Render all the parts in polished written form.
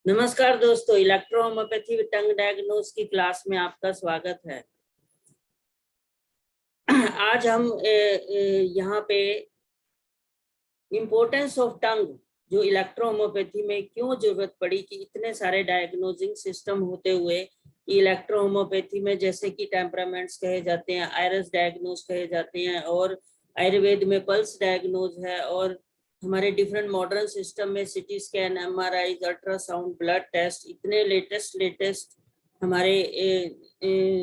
नमस्कार दोस्तों, electro homeopathy with tongue diagnose की क्लास में आपका स्वागत है। आज हम यहाँ पे इम्पोर्टेंस ऑफ टंग, जो इलेक्ट्रो होम्योपैथी में क्यों जरूरत पड़ी कि इतने सारे डायग्नोजिंग सिस्टम होते हुए कि इलेक्ट्रो होम्योपैथी में जैसे कि टेम्परामेंट्स कहे जाते हैं, आयरस डायग्नोज कहे जाते हैं, और आयुर्वेद में पल्स डायग्नोज है, और हमारे डिफरेंट मॉडर्न सिस्टम में CT scan, MRI, ultrasound, blood test, इतने लेटेस्ट हमारे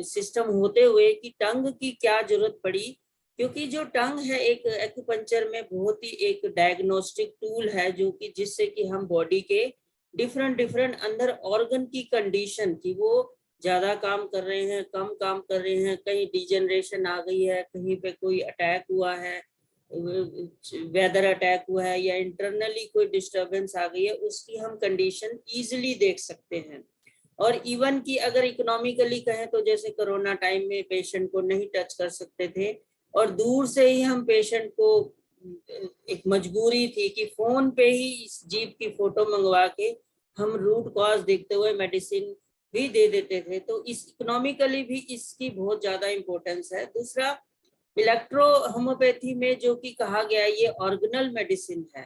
सिस्टम होते हुए कि टंग की क्या जरूरत पड़ी। क्योंकि जो टंग है एक एक्यूपंक्चर में बहुत ही एक डायग्नोस्टिक टूल है, जो कि जिससे कि हम बॉडी के डिफरेंट अंदर ऑर्गन की कंडीशन की वो ज्यादा काम कर रहे हैं, कम काम कर रहे हैं, कहीं डिजेनरेशन आ गई है, कहीं पे कोई अटैक हुआ है, वेदर अटैक हुआ है, या इंटरनली कोई डिस्टरबेंस आ गई है, उसकी हम कंडीशन इजिली देख सकते हैं। और इवन की अगर इकोनॉमिकली कहें तो जैसे कोरोना टाइम में पेशेंट को नहीं टच कर सकते थे, और दूर से ही हम पेशेंट को, एक मजबूरी थी कि फोन पे ही इस जीभ की फोटो मंगवा के हम रूट कॉज देखते हुए मेडिसिन भी दे देते थे। तो इस इकोनॉमिकली भी इसकी बहुत ज्यादा इम्पोर्टेंस है। दूसरा, इलेक्ट्रो होम्योपैथी में जो कि कहा गया है ये ऑर्गेनल मेडिसिन है,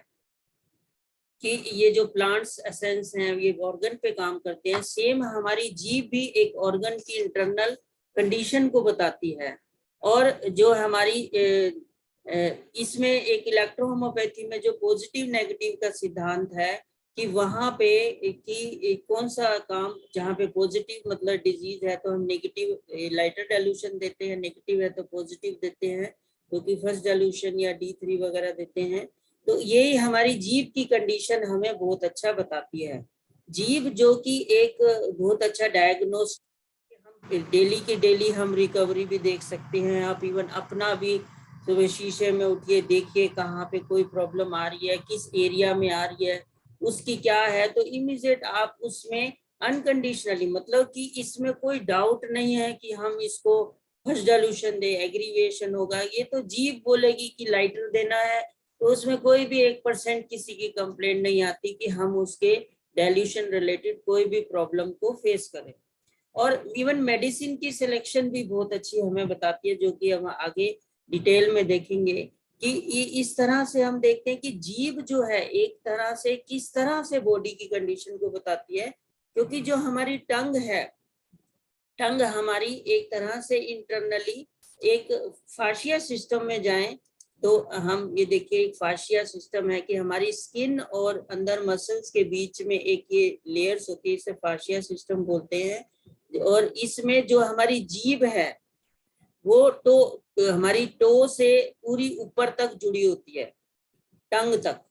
कि ये जो प्लांट्स एसेंस हैं ये ऑर्गन पे काम करते हैं। सेम हमारी जीभ भी एक ऑर्गन की इंटरनल कंडीशन को बताती है। और जो हमारी इसमें एक इलेक्ट्रो होम्योपैथी में जो पॉजिटिव नेगेटिव का सिद्धांत है कि वहां पे कि कौन सा काम, जहाँ पे पॉजिटिव मतलब डिजीज है तो हम नेगेटिव लाइटर डाइल्यूशन देते हैं, नेगेटिव है तो पॉजिटिव देते हैं, क्योंकि फर्स्ट डाइल्यूशन या D3 वगैरह देते हैं। तो ये हमारी जीभ की कंडीशन हमें बहुत अच्छा बताती है। जीभ जो कि एक बहुत अच्छा डायग्नोस, हम डेली की डेली हम रिकवरी भी देख सकते हैं। आप इवन अपना भी सुबह शीशे में उठिए, देखिए कहाँ पे कोई प्रॉब्लम आ रही है, किस एरिया में आ रही है, उसकी क्या है, तो इमीडिएट आप उसमें अनकंडीशनली, मतलब कि इसमें कोई डाउट नहीं है कि हम इसको फर्स्ट डाइल्यूशन दे, एग्रीवेशन होगा, ये तो जीभ बोलेगी कि लाइटर देना है, तो उसमें कोई भी 1% किसी की कंप्लेंट नहीं आती कि हम उसके डाइल्यूशन रिलेटेड कोई भी प्रॉब्लम को फेस करें। और इवन मेडिसिन की सिलेक्शन भी बहुत अच्छी हमें बताती है, जो कि हम आगे डिटेल में देखेंगे कि इस तरह से हम देखते हैं कि जीभ जो है एक तरह से किस तरह से बॉडी की कंडीशन को बताती है। क्योंकि जो हमारी टंग है, टंग हमारी एक तरह से इंटरनली एक फाशिया सिस्टम में जाएं तो हम ये देखिए एक फाशिया सिस्टम है कि हमारी स्किन और अंदर मसल्स के बीच में एक ये लेयर्स होती है, इसे फाशिया सिस्टम बोलते हैं। और इसमें जो हमारी जीभ है वो तो हमारी टो से पूरी ऊपर तक जुड़ी होती है, टंग तक।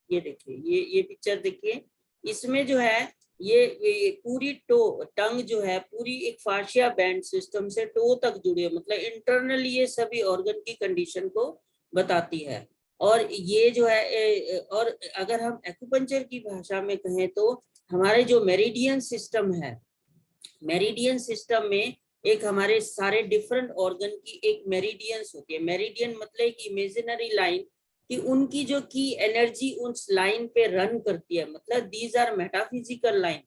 ये देखिए, ये पिक्चर देखिए, इसमें जो है ये पूरी टो, टंग जो है पूरी एक फाशिया बैंड सिस्टम से टो तक जुड़ी है, मतलब इंटरनली ये सभी ऑर्गन की कंडीशन को बताती है। और ये जो है और अगर हम एक्यूपंक्चर की भाषा में कहें तो हमारे जो मेरिडियन सिस्टम है, मेरिडियन सिस्टम में एक हमारे सारे डिफरेंट ऑर्गन की एक मेरिडियंस होती है। मेरिडियन मतलब एक इमेजिनरी लाइन कि उनकी जो की एनर्जी उस लाइन पे रन करती है, मतलब दीज आर मेटाफिजिकल लाइन,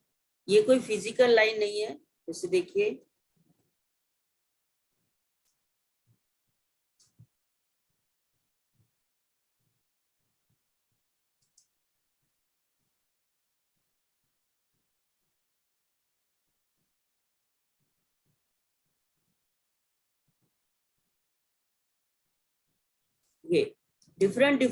ये कोई फिजिकल लाइन नहीं है। जैसे देखिए ये डिफरेंट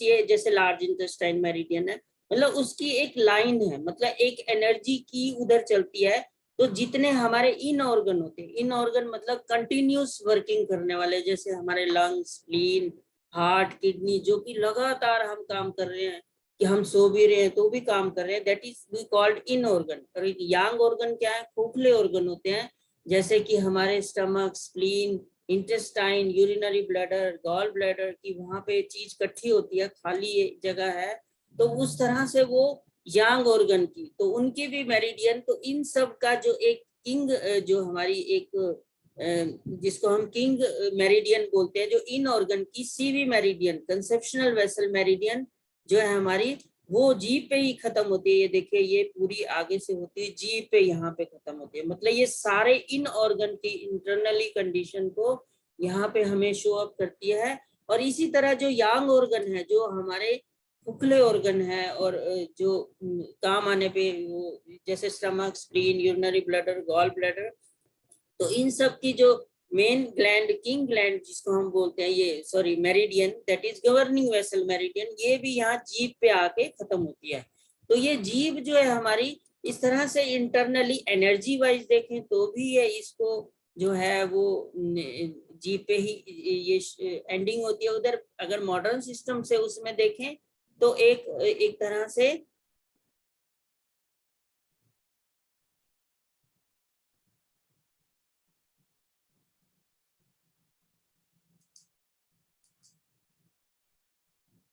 ये जैसे लार्ज इंटेस्टाइन मेरिडियन है, मतलब उसकी एक लाइन है, मतलब एक एनर्जी की उधर चलती है। तो जितने हमारे इन ऑर्गन होते हैं, इन ऑर्गन मतलब कंटिन्यूस वर्किंग करने वाले, जैसे हमारे लंग्स, स्प्लीन, हार्ट, किडनी, जो कि लगातार हम काम कर रहे हैं, कि हम सो भी रहे हैं तो भी काम कर रहे हैं, that is we called in organ. और एक यांग ऑर्गन क्या है, खोखले ऑर्गन होते हैं, जैसे कि हमारे stomach, spleen, intestine, urinary bladder, gall bladder की वहां पे चीज इकट्ठी होती है, खाली जगह है, तो उस तरह से वो यांग ऑर्गन की, तो उनकी भी मेरिडियन। तो इन सब का जो एक किंग, जो हमारी एक जिसको हम किंग मेरिडियन बोलते हैं, जो इन ऑर्गन की CV meridian, conceptional vessel meridian जो है हमारी, वो जी पे ही खत्म होती है। ये देखिए, ये पूरी आगे से होती है जी पे, यहाँ पे खत्म होती है। मतलब ये सारे इन ऑर्गन की इंटरनली कंडीशन को यहाँ पे हमें शो अप करती है। और इसी तरह जो यांग ऑर्गन है, जो हमारे खोखले ऑर्गन है, और जो काम आने पे वो, जैसे stomach, spleen, urinary bladder, gall bladder, तो इन सब की जो मेन ग्लैंड, किंग ग्लैंड जिसको हम बोलते हैं, ये sorry meridian, that is governing vessel meridian, ये भी यहाँ जीभ पे आके खत्म होती है। तो ये जीभ जो है हमारी, इस तरह से इंटरनली एनर्जी वाइज देखें तो भी ये, इसको जो है वो जीभ पे ही ये एंडिंग होती है। उधर अगर मॉडर्न सिस्टम से उसमें देखें तो एक तरह से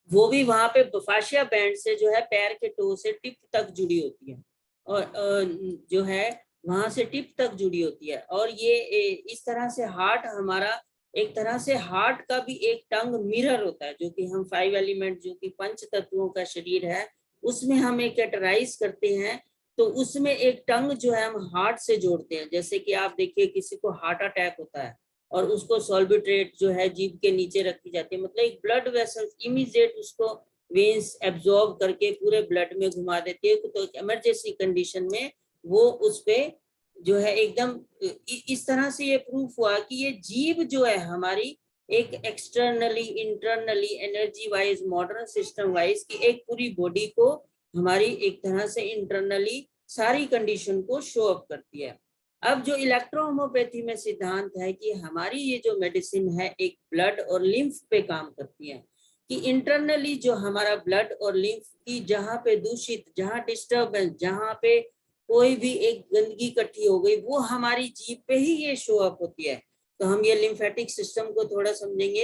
वो भी वहां पे फाशिया बैंड से जो है पैर के टो से टिप तक जुड़ी होती है, और जो है वहां से टिप तक जुड़ी होती है। और ये इस तरह से हार्ट हमारा, एक तरह से हार्ट का भी एक टंग मिरर होता है, जो कि हम 5 एलिमेंट, जो कि पंच तत्वों का शरीर है, उसमें हम एक कैटेगराइज करते हैं। तो उसमें एक टंग जो है हम हार्ट से जोड़ते हैं। जैसे कि आप देखिए, किसी को हार्ट अटैक होता है और उसको सॉल्बिट्रेट जो है जीभ के नीचे रखी जाती है, मतलब एक ब्लड वेसल इमीडिएट उसको वेन्स एब्जॉर्ब करके पूरे ब्लड में घुमा देती है। तो इमरजेंसी कंडीशन में वो उस पे जो है एकदम, इस तरह से ये प्रूफ हुआ कि ये जीभ जो है हमारी, एक externally, internally, energy wise, modern system wise की एक पूरी बॉडी को हमारी एक तरह से इंटरनली सारी कंडीशन को शो अप करती है। अब जो इलेक्ट्रोहोमोपैथी में सिद्धांत है कि हमारी ये जो मेडिसिन है एक ब्लड और लिम्फ पे काम करती है, कि इंटरनली जो हमारा ब्लड और लिम्फ की जहाँ पे दूषित, जहाँ डिस्टर्बेंस, जहाँ पे कोई भी एक गंदगी इकट्ठी हो गई, वो हमारी जीभ पे ही ये शो अप होती है। तो हम ये लिम्फेटिक सिस्टम को थोड़ा समझेंगे।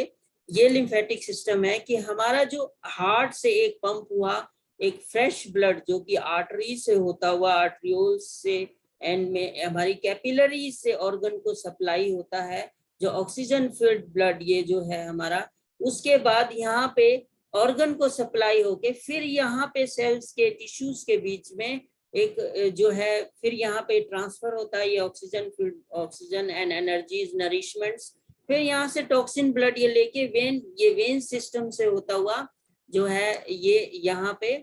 ये लिम्फेटिक सिस्टम है कि हमारा जो हार्ट से एक पंप हुआ एक फ्रेश ब्लड, जो कि आर्टरी से होता हुआ, आर्ट्रियोल्स से एंड में हमारी कैपिलरी से ऑर्गन को सप्लाई होता है, जो ऑक्सीजन फिल्ड ब्लड ये जो है हमारा, उसके बाद यहाँ पे ऑर्गन को सप्लाई होके फिर यहाँ पे सेल्स के, टिश्यूज के बीच में एक जो है, फिर यहाँ पे ट्रांसफर होता है ये oxygen field, oxygen and energies, nourishments. फिर यहाँ से टॉक्सिन ब्लड ये लेके वेन, ये वेन सिस्टम से होता हुआ जो है ये यहाँ पे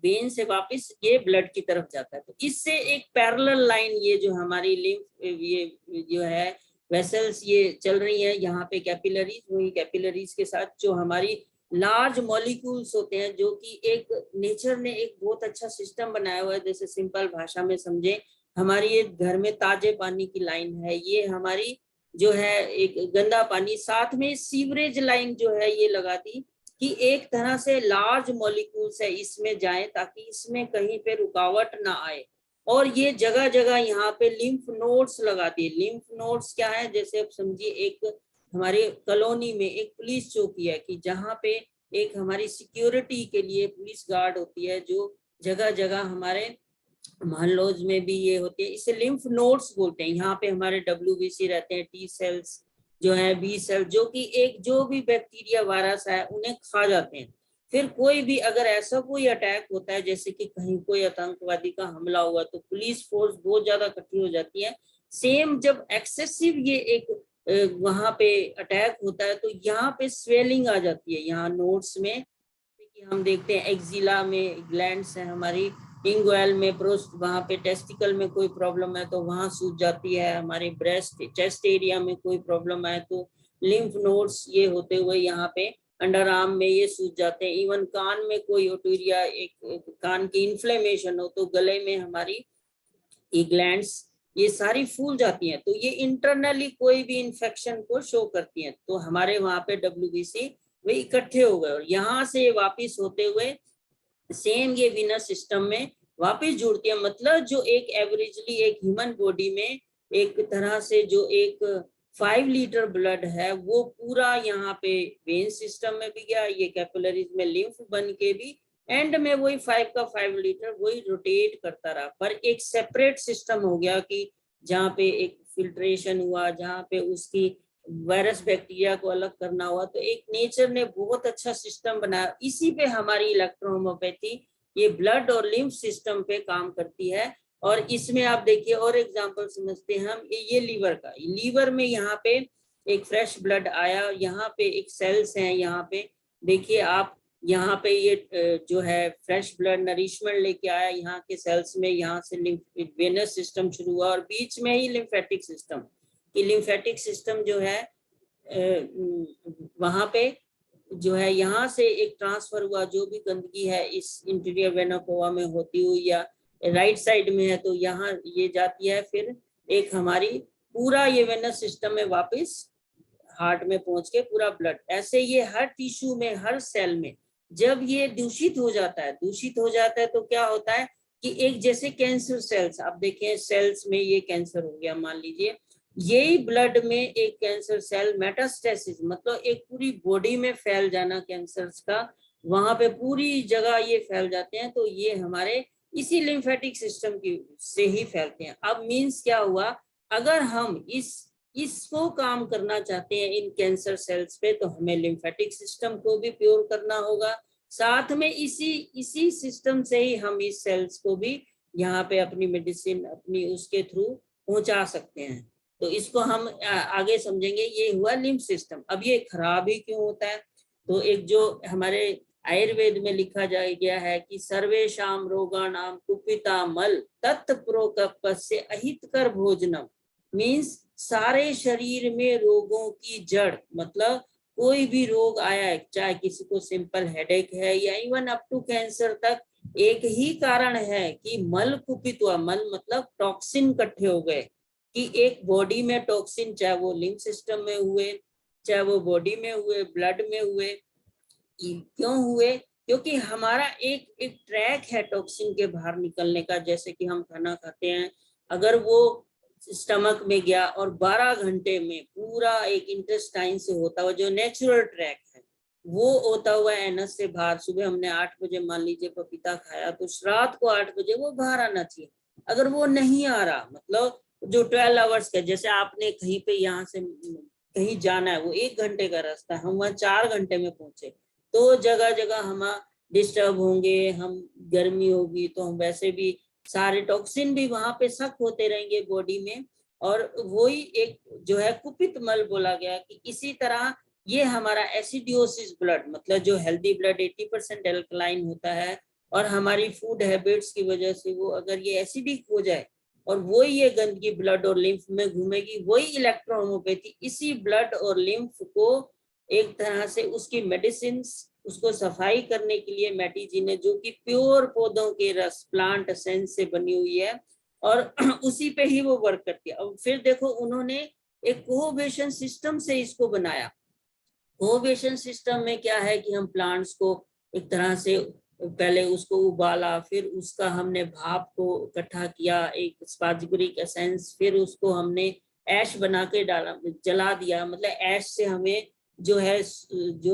वेन से वापस ये ब्लड की तरफ जाता है। तो इससे एक पैरेलल लाइन, ये जो हमारी लिम्फ, ये जो है वेसल्स ये चल रही है यहाँ पे कैपिलरीज, वही कैपिलरीज के साथ जो हमारी लार्ज मॉलिक्यूल्स होते हैं, जो कि एक नेचर ने एक बहुत अच्छा सिस्टम बनाया हुआ है। जैसे सिंपल भाषा में समझे, हमारी ये घर में ताजे पानी की लाइन है, ये हमारी जो है एक गंदा पानी, साथ में सीवरेज लाइन जो है ये लगा दी, कि एक तरह से लार्ज मॉलिक्यूल्स है इसमें जाए, ताकि इसमें कहीं पे रुकावट ना आए। और ये जगह जगह यहाँ पे लिम्फ नोड्स लगा दिए। लिम्फ नोड्स क्या है, जैसे आप समझिए, एक हमारे कॉलोनी में एक पुलिस चौकी है, कि जहाँ पे एक हमारी सिक्योरिटी के लिए पुलिस गार्ड होती है, जो जगह जगह हमारे मोहल्लों में भी ये होती है, इसे लिम्फ नोड्स बोलते हैं। यहाँ पे हमारे WBC रहते हैं, टी सेल्स जो है, बी सेल, जो कि एक जो भी बैक्टीरिया, वायरस है, उन्हें खा जाते हैं। फिर कोई भी अगर ऐसा कोई अटैक होता है, जैसे कि कहीं कोई आतंकवादी का हमला हुआ, तो पुलिस फोर्स बहुत ज्यादा इकट्ठी हो जाती है। सेम जब एक्सेसिव ये एक वहां पे अटैक होता है, तो यहाँ पे स्वेलिंग आ जाती है, यहाँ नोड्स में। कि हम देखते हैं एक्जिला में ग्लैंड्स है हमारी, इंगोएल में, प्रोस्ट, वहां पे टेस्टिकल में कोई प्रॉब्लम है तो वहां सूज जाती है। हमारे ब्रेस्ट, चेस्ट एरिया में कोई प्रॉब्लम है तो लिम्फ नोड्स ये होते हुए यहाँ पे अंडर आर्म में ये सूज जाते हैं। इवन कान में कोई ओटूरिया, एक कान की इन्फ्लेमेशन हो तो गले में हमारी ये ग्लैंड्स ये सारी फूल जाती हैं। तो ये इंटरनली कोई भी इंफेक्शन को शो करती हैं। तो हमारे वहां पे WBC वे इकट्ठे हो गए, और यहाँ से वापिस होते हुए सेम ये विनस सिस्टम में वापस जुड़ती है। मतलब जो एक एवरेजली एक ह्यूमन बॉडी में एक तरह से जो एक 5 लीटर ब्लड है, वो पूरा यहाँ पे वेन सिस्टम में भी गया, ये कैपिलरीज में लिम्फ बन के भी एंड में वही 5 का 5 लीटर वही रोटेट करता रहा। पर एक सेपरेट सिस्टम हो गया, कि जहाँ पे एक फिल्ट्रेशन हुआ, जहाँ पे उसकी वायरस बैक्टीरिया को अलग करना हुआ, तो एक नेचर ने बहुत अच्छा सिस्टम बनाया। इसी पे हमारी इलेक्ट्रोहोम्योपैथी ये ब्लड और लिम्फ सिस्टम पे काम करती है। और इसमें आप देखिए और एग्जांपल समझते हैं हम, ये लीवर का, लीवर में यहाँ पे एक फ्रेश ब्लड आया, यहाँ पे एक सेल्स हैं, यहाँ पे देखिए आप, यहाँ पे ये जो है फ्रेश ब्लड नरिशमेंट लेके आया यहाँ के सेल्स में, यहाँ से वेनस सिस्टम शुरू हुआ और बीच में ही लिम्फेटिक सिस्टम। कि लिम्फेटिक सिस्टम जो है वहां पे जो है यहाँ से एक ट्रांसफर हुआ, जो भी गंदगी है इस इंटीरियर वेना कोवा में होती हुई या राइट साइड में है तो यहाँ ये जाती है, फिर एक हमारी पूरा ये वेनस सिस्टम में वापस हार्ट में पहुंच के पूरा ब्लड। ऐसे ये हर टिश्यू में, हर सेल में जब ये दूषित हो जाता है तो क्या होता है कि एक जैसे कैंसर सेल्स, आप देखें सेल्स में ये कैंसर हो गया मान लीजिए, यही ब्लड में एक कैंसर सेल मेटास्टेसिस, मतलब एक पूरी बॉडी में फैल जाना कैंसर का, वहां पे पूरी जगह ये फैल जाते हैं, तो ये हमारे इसी लिम्फेटिक सिस्टम की से ही फैलते हैं। अब मीन्स क्या हुआ, अगर हम इसको काम करना चाहते हैं इन कैंसर सेल्स पे, तो हमें लिम्फेटिक सिस्टम को भी प्योर करना होगा, साथ में इसी सिस्टम से ही हम इस सेल्स को भी यहाँ पे अपनी मेडिसिन अपनी उसके थ्रू पहुंचा सकते हैं। तो इसको हम आगे समझेंगे। ये हुआ लिम्फ सिस्टम। अब ये खराब ही क्यों होता है, तो एक जो हमारे आयुर्वेद में लिखा गया है कि सर्वेशाम रोगाणाम कुपिता मल तत् प्रोकपस्य अहितकर भोजनम, मीन्स सारे शरीर में रोगों की जड़, मतलब कोई भी रोग आया है, चाहे किसी को सिंपल हेडेक है या इवन अप टू कैंसर तक, एक ही कारण है कि मल कुपित हुआ। मल मतलब टॉक्सिन इकट्ठे हो गए, कि एक बॉडी में टॉक्सिन, चाहे वो लिम्फ सिस्टम में हुए, चाहे वो बॉडी में हुए, ब्लड में हुए, क्यों हुए, क्योंकि हमारा एक ट्रैक है टॉक्सिन के बाहर निकलने का। जैसे कि हम खाना खाते हैं, अगर वो स्टमक में गया और 12 घंटे में पूरा एक इंटेस्टाइन से होता हुआ जो नेचुरल ट्रैक है वो होता हुआ एनस से बाहर, सुबह हमने 8 बजे मान लीजिए पपीता खाया, तो रात को 8 बजे वो बाहर आना चाहिए। अगर वो नहीं आ रहा, मतलब जो 12 आवर्स का, जैसे आपने कहीं पे यहाँ से कहीं जाना है, वो 1 घंटे का रास्ता, हम वहाँ 4 घंटे में पहुंचे, तो जगह जगह हम डिस्टर्ब होंगे, हम गर्मी होगी तो हम वैसे भी सारे टॉक्सिन भी वहां पे सक होते रहेंगे बॉडी में, और वही एक जो है कुपित मल बोला गया कि इसी तरह ये हमारा एसिडियोसिस ब्लड, मतलब जो हेल्दी ब्लड 80% एल्कलाइन होता है, और हमारी फूड हैबिट्स की वजह से वो अगर ये एसिडिक हो जाए और वो ये गंदगी ब्लड और लिम्फ में घूमेगी, वही इलेक्ट्रोहोम्योपैथी इसी ब्लड और लिम्फ को एक तरह से उसकी मेडिसिन, उसको सफाई करने के लिए मेटिजी ने, जो कि प्योर पौधों के रस प्लांट एसेंस से बनी हुई है और उसी पे ही वो वर्क करती है। अब फिर देखो उन्होंने एक कोहेशन सिस्टम से इसको बनाया। कोहेशन सिस्टम में क्या है कि हम प्लांट्स को एक तरह से पहले उसको उबाला, फिर उसका हमने भाप को इकट्ठा किया एक स्पाजिगुरिक एसेंस, फिर उसको हमने ऐश बना के डाला, जला दिया, मतलब ऐश से हमें जो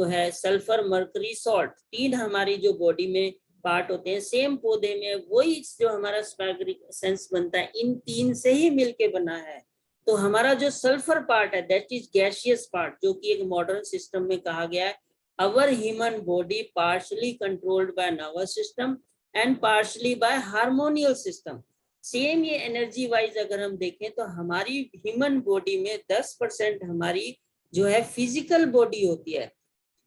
है सल्फर मर्करी सॉल्ट, 3 हमारी जो बॉडी में पार्ट होते हैं, सेम पौधे में वही जो हमारा स्पाजिगुरिक एसेंस बनता है, इन 3 से ही मिलके बना है। तो हमारा जो सल्फर पार्ट है दैट इज गैसियस पार्ट, जो कि एक मॉडर्न सिस्टम में कहा गया है our human body partially controlled by nervous system and partially by hormonal system। Same ये एनर्जी वाइज अगर हम देखें तो हमारी ह्यूमन बॉडी में 10% हमारी जो है फिजिकल बॉडी होती है।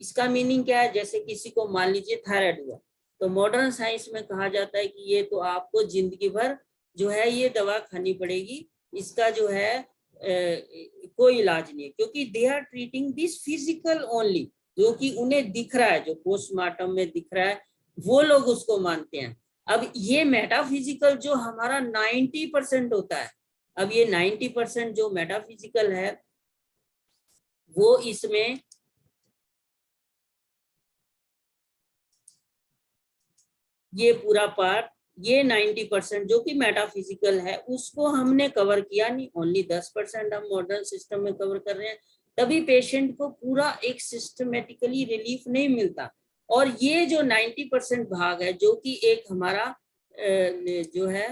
इसका मीनिंग क्या है, जैसे किसी को मान लीजिए थायराइड हुआ, तो मॉडर्न साइंस में कहा जाता है कि ये तो आपको जिंदगी भर जो है ये दवा खानी पड़ेगी, इसका जो है कोई इलाज नहीं है, क्योंकि they are treating this physical only, जो कि उन्हें दिख रहा है, जो पोस्टमार्टम में दिख रहा है वो लोग उसको मानते हैं। अब ये मेटाफिजिकल जो हमारा 90% होता है, अब ये 90% जो मेटाफिजिकल है वो इसमें ये पूरा पार्ट, ये 90% जो कि मेटाफिजिकल है उसको हमने कवर किया नहीं, ओनली 10% हम मॉडर्न सिस्टम में कवर कर रहे हैं, तभी पेशेंट को पूरा एक सिस्टमेटिकली रिलीफ नहीं मिलता। और ये जो 90% भाग है जो कि एक हमारा जो है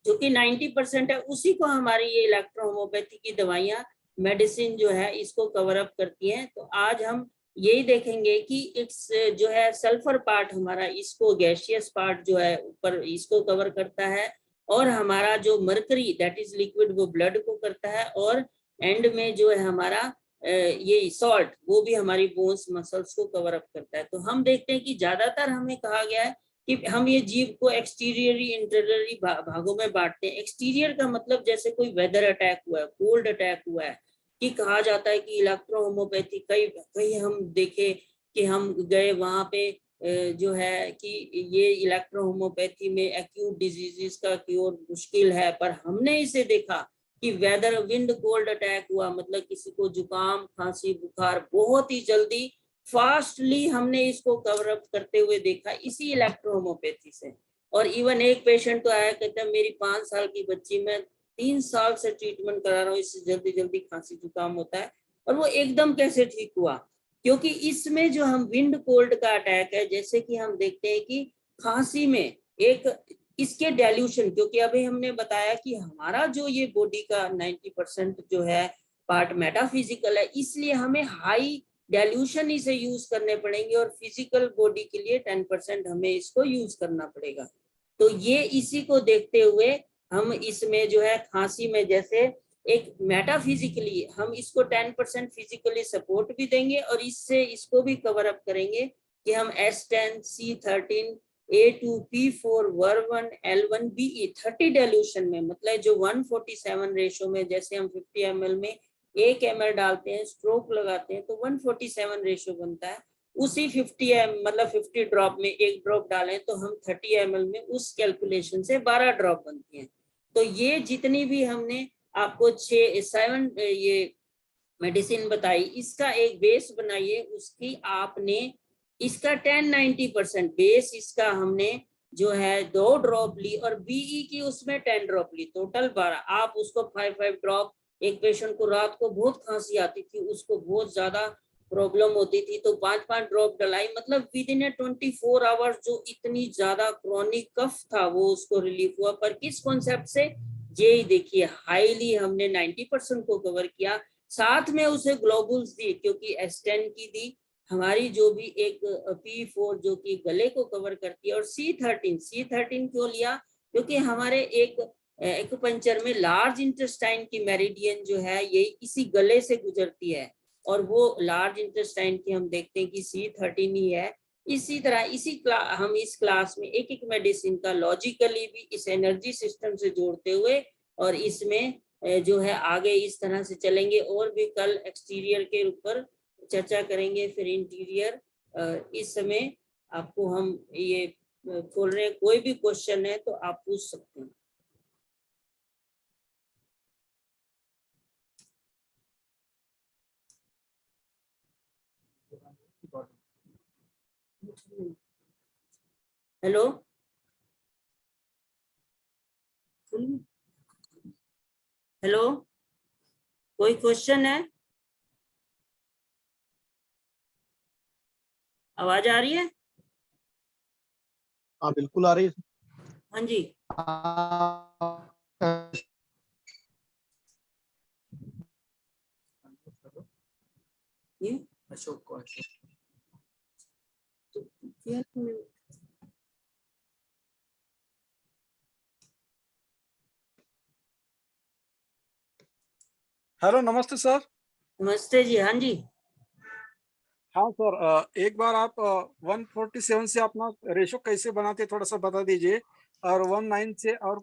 जो कि 90% है, उसी को हमारी ये इलेक्ट्रोहोम्योपैथी की दवाइयाँ मेडिसिन जो है इसको कवर अप करती हैं। तो आज हम यही देखेंगे कि एक जो है सल्फर पार्ट हमारा, इसको गैसियस पार्ट जो है ऊपर इसको कवर करता है, और हमारा जो मरकरी दैट इज लिक्विड वो ब्लड को करता है, और एंड में जो है हमारा ये सॉल्ट वो भी हमारी बोन्स मसल्स को कवर अप करता है। तो हम देखते हैं कि ज्यादातर हमें कहा गया है कि हम ये जीव को एक्सटीरियरी इंटीरियरी भागों में बांटते हैं। एक्सटीरियर का मतलब जैसे कोई वेदर अटैक हुआ है, कोल्ड अटैक हुआ है, कि कहा जाता है कि इलेक्ट्रोहोम्योपैथी कई कई हम देखे कि हम गए वहां पे जो है कि ये इलेक्ट्रोहोम्योपैथी में एक्यूट डिजीजेस का क्योर मुश्किल है, पर हमने इसे देखा कि वेदर विंड कोल्ड अटैक हुआ, मतलब किसी को जुकाम खांसी बुखार बहुत ही जल्दी फास्टली हमने इसको कवर अप करते हुए देखा इसी इलेक्ट्रोहोम्योपैथी से। और इवन एक पेशेंट तो आया, कहता है मेरी 5 साल की बच्ची, मैं 3 साल से ट्रीटमेंट करा रहा हूँ, इससे जल्दी जल्दी खांसी जुकाम होता है, और वो एकदम कैसे ठीक हुआ? क्योंकि इसमें जो हम विंड कोल्ड का अटैक है, जैसे कि हम देखते हैं कि खांसी में एक इसके डाइल्यूशन, क्योंकि अभी हमने बताया कि हमारा जो ये बॉडी का 90% जो है पार्ट मेटाफिजिकल है, इसलिए हमें हाई डाइल्यूशन इसे यूज करने पड़ेंगे, और फिजिकल बॉडी के लिए 10% हमें इसको यूज करना पड़ेगा। तो ये इसी को देखते हुए हम इसमें जो है खांसी में जैसे एक मेटाफिजिकली हम इसको 10% फिजिकली सपोर्ट भी देंगे, और इससे इसको भी कवर अप करेंगे कि हम S10, C13, A2, P4, VER1, L1, BE 30 dilution में, मतलब जो 147 रेशो में, जैसे हम 50 ml में 1 ml डालते हैं, स्ट्रोक लगाते हैं तो 147 रेशो बनता है। उसी 50 मतलब 50 ड्रॉप में 1 ड्रॉप डालें तो हम 30 ml में उस कैलकुलेशन से 12 ड्रॉप बनती हैं। तो ये जितनी भी हमने आपको 7 ये मेडिसिन बताई, इसका एक बेस बनाइए, उसकी आपने इसका 10-90% बेस इसका हमने जो है 2 ड्रॉप ली, और बीई की उसमें 10 ड्रॉप ली, टोटल 12। आप उसको 5-5 ड्रॉप, एक पेशेंट को रात को बहुत खांसी आती थी, उसको बहुत ज्यादा प्रॉब्लम होती थी, तो 5-5 ड्रॉप डलाई, मतलब विद इन 24 आवर्स जो इतनी ज्यादा क्रॉनिक कफ था वो उसको रिलीफ हुआ। पर किस कॉन्सेप्ट से? ये देखिए हाईली हमने 90% को कवर किया, साथ में उसे ग्लोबुल्स दी, क्योंकि S10 की दी, हमारी जो भी एक P4 जो कि गले को कवर करती है, और C13 क्यों लिया? क्योंकि हमारे एक एक्यूपंक्चर में लार्ज इंटेस्टाइन की मेरिडियन जो है ये इसी गले से गुजरती है, और वो लार्ज इंटेस्टाइन की हम देखते हैं कि C13 ही है। इसी तरह हम इस क्लास में एक एक मेडिसिन का लॉजिकली भी इस एनर्जी सिस्टम से जोड़ते हुए, और इसमें जो है आगे इस तरह से चलेंगे, और भी कल एक्सटीरियर के ऊपर चर्चा करेंगे, फिर इंटीरियर। इस समय आपको हम ये खोल रहे हैं, कोई भी क्वेश्चन है तो आप पूछ सकते हैं। हेलो, हेलो, कोई क्वेश्चन है? आवाज आ रही है? हाँ बिल्कुल आ रही है। हाँ जी, ये अशोक को हेलो, नमस्ते सर। नमस्ते जी। हाँ जी, हाँ सर, एक बार आप 147 से अपना रेशो कैसे बनाते थोड़ा सा बता दीजिए, और 19 से और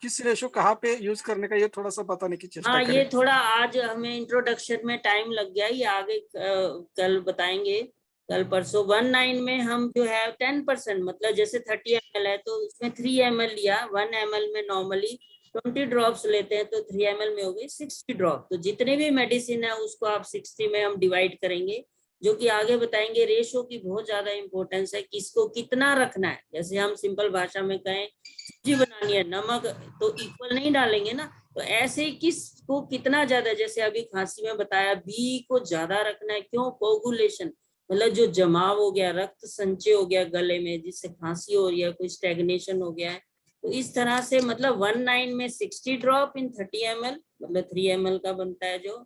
किस रेशो कहाँ पे यूज करने का ये थोड़ा सा बताने की चेष्टा हाँ करें। ये थोड़ा आज हमें इंट्रोडक्शन में टाइम लग गया, ये आगे कल बताएंगे, कल परसों। 19 में हम जो है 10%, मतलब जैसे 30 ml है तो उसमें 3 ml लिया, 1 ml में नॉर्मली 20 ड्रॉप्स लेते हैं, तो 3 ml में हो गई 60 ड्रॉप। तो जितने भी मेडिसिन है उसको आप 60 में हम डिवाइड करेंगे, जो कि आगे बताएंगे। रेशो की बहुत ज्यादा इंपॉर्टेंस है, किसको कितना रखना है। जैसे हम सिंपल भाषा में कहें सब्जी बनानी है, नमक तो इक्वल नहीं डालेंगे ना, तो ऐसे ही किसको कितना ज्यादा, जैसे अभी खांसी में बताया बी को ज्यादा रखना है, क्यों? कोगुलेशन, मतलब जो जमाव हो गया, रक्त संचय हो गया गले में, जिससे खांसी हो रही है, कोई स्टेग्नेशन हो गया है, तो इस तरह से मतलब 19 में 60 ड्रॉप इन 30 ml, मतलब 3 ml का बनता है जो,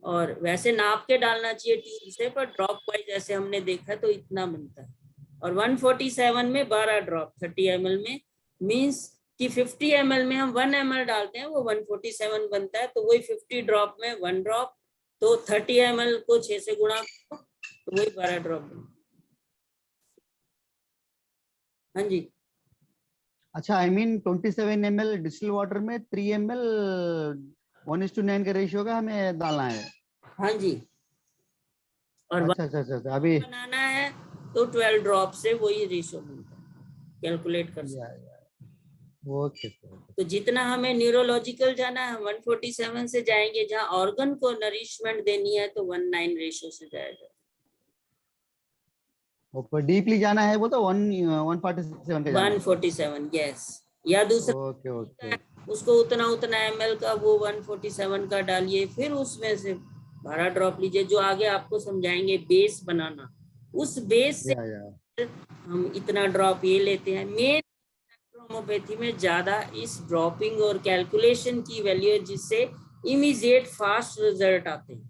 और वैसे नाप के डालना चाहिए ट्यूब से, पर ड्रॉप वाइज जैसे हमने देखा तो इतना बनता है। और 147 में 12 ड्रॉप 30 ml में, मीन्स कि 50 ml में हम 1 ml डालते हैं, वो 147 बनता है, तो वही 50 ड्रॉप में 1 ड्रॉप, तो 30 ml को 6 से गुणा करो तो वही 12 ड्रॉप बनता है। हाँ जी। अच्छा, I mean 27 ml distil water में 3 ml 1:9 का रेशियो का हमें डालना है। हाँ जी। और अच्छा अच्छा अच्छा, अभी बनाना है तो 12 ड्रॉप से वही रेशियो बनता है, कैलकुलेट कर सकते हैं। Okay sir. तो जितना हमें न्यूरोलॉजिकल जाना है, हम 147 से जाएंगे, जहां ऑर्गन को नरिशमेंट देनी है तो 19 रेशियो से जाएगा। ऊपर डीपली जाना है वो तो 147 का जाना है। 147, यस। या दूसरा ओके ओके। उसको उतना उतना ml का वो 147 का डालिए, फिर उसमें से 12 ड्रॉप लीजिए, जो आगे आपको समझाएंगे बेस बनाना, उस बेस से या हम इतना ड्रॉप ये लेते हैं। मेन होम्योपैथी में ज्यादा इस ड्रॉपिंग और कैलकुलेशन की वैल्यू है, जिससे इमीडिएट फास्ट रिजल्ट आते हैं।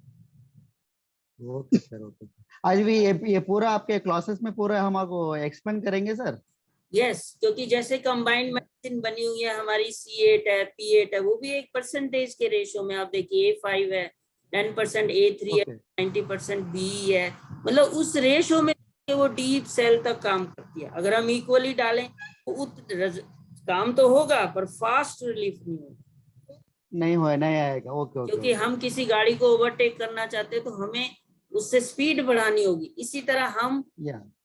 Okay sir okay. आज भी ये पूरा आपके क्लासेस में पूरा हमको एक्सप्लेन करेंगे सर? यस, क्योंकि जैसे कंबाइंड मेडिसिन बनी हुई है हमारी, C8 है, P8 है, वो भी एक परसेंटेज के रेशियो में, आप देखिए A5 है, 10% A3 है, 90% BE है, मतलब उस रेशियो में वो डीप सेल तक काम करती है। अगर हम इक्वली डालें तो काम तो होगा पर फास्ट रिलीफ नहीं होगा, नहीं आएगा। Okay okay. क्योंकि हम किसी गाड़ी को ओवरटेक करना चाहते हैं तो हमें उससे स्पीड बढ़ानी होगी। इसी तरह हम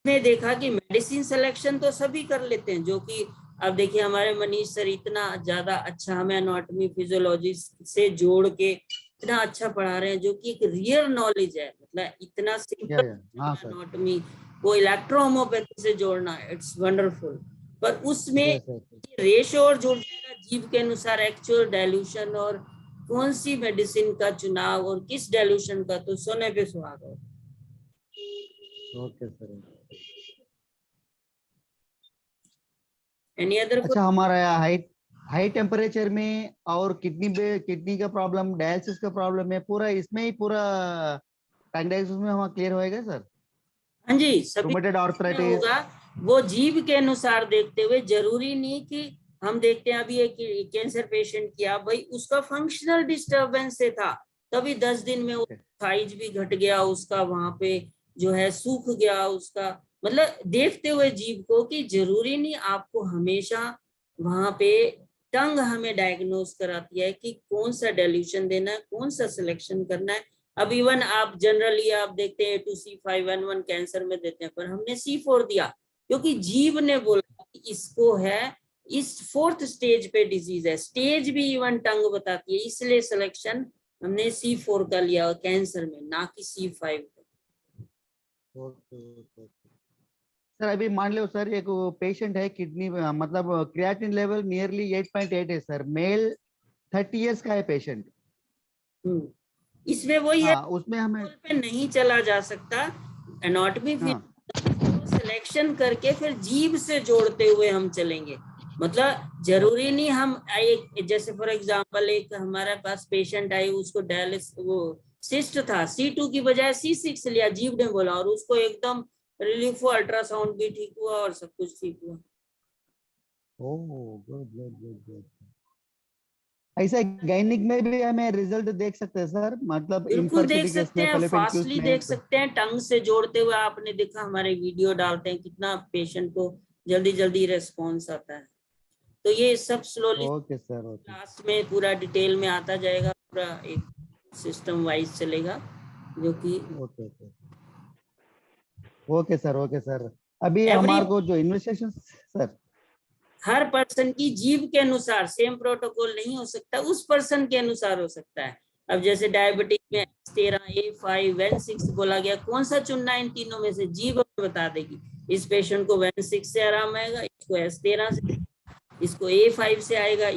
ने देखा कि मेडिसिन सिलेक्शन तो सभी कर लेते हैं, जो कि अब देखिए हमारे मनीष सर इतना ज्यादा अच्छा हमें एनाटॉमी फिजियोलॉजी से जोड़ के इतना अच्छा पढ़ा रहे हैं, जो कि एक रियल नॉलेज है, मतलब इतना सिंपल एनाटॉमी को इलेक्ट्रोहोमोपैथी से जोड़ना, इट्स वंडरफुल। पर उसमें रेशियो और जुड़ जाएगा जीव के अनुसार, एक्चुअल डाइल्यूशन और कौन सी मेडिसिन का चुनाव और किस डाइल्यूशन का, तो सोने पे सुहागा होगा। Okay sir. Any other? अच्छा, हमारा हाई टेम्परेचर में और किडनी का प्रॉब्लम, डायलिसिस का प्रॉब्लम है, पूरा इसमें ही पूरा डायग्नोसिस में हमारा क्लियर होएगा सर? हाँ जी, सभी रूमेटॉइड आर्थराइटिस होगा। वो जीव के अनुसार देखते हुए, जरूरी नहीं कि हम देखते हैं अभी एक कैंसर पेशेंट किया, भाई उसका फंक्शनल डिस्टरबेंस से था, तभी 10 दिन में साइज भी घट गया उसका, वहां पे जो है सूख गया उसका, मतलब देखते हुए जीव को, कि जरूरी नहीं आपको हमेशा वहां पे टंग हमें डायग्नोज कराती है कि कौन सा डाइल्यूशन देना है, कौन सा सिलेक्शन करना है। अब इवन आप जनरली आप देखते हैं A2C5N1 कैंसर में देते हैं, पर हमने C4 दिया क्योंकि जीव ने बोला कि इसको है, इस 4th स्टेज पे डिजीज है, स्टेज भी इवन टंग बताती है, इसलिए सिलेक्शन हमने C4 का लिया कैंसर में, ना कि C5 का। सर अभी मान लो सर, एक पेशेंट है किडनी मतलब क्रिएटिनिन लेवल नियरली 8.8 है सर, मेल 30 इयर्स का है पेशेंट। इसमें वही है, उसमें हमें पे नहीं चला जा सकता, एनाटॉमी सिलेक्शन करके फिर जीव से जोड़ते हुए हम चलेंगे। मतलब जरूरी नहीं हम एक, जैसे फॉर एग्जांपल एक हमारे पास पेशेंट आई, उसको डायलिसिस वो सिस्ट था, C2 की बजाय C6 लिया, जीव ने बोला, और उसको एकदम रिलीफ हुआ, अल्ट्रासाउंड भी ठीक हुआ और सब कुछ ठीक हुआ। गुड। ऐसा गायनिक में भी हमें रिजल्ट देख सकते हैं सर, मतलब बिल्कुल देख सकते हैं, फास्टली देख सकते हैं, टंग से जोड़ते हुए। आपने देखा हमारे वीडियो डालते हैं, कितना पेशेंट को जल्दी जल्दी रेस्पॉन्स आता है। तो ये सब स्लोली क्लास में पूरा डिटेल में आता जाएगा, पूरा एक सिस्टम वाइज चलेगा, जो कि ओके सर। अभी हमारे को जो इन्वेस्टिगेशन सर, हर पर्सन की जीव के अनुसार सेम प्रोटोकॉल नहीं हो सकता, उस पर्सन के अनुसार हो सकता है। अब जैसे डायबिटीज में S13, A5, N6 बोला गया, कौन सा चुनना इन तीनों में से, जीव बता देगी। इस पेशेंट को N6 से आराम आएगा, इसको S13 से, इसको A5 से आएगा,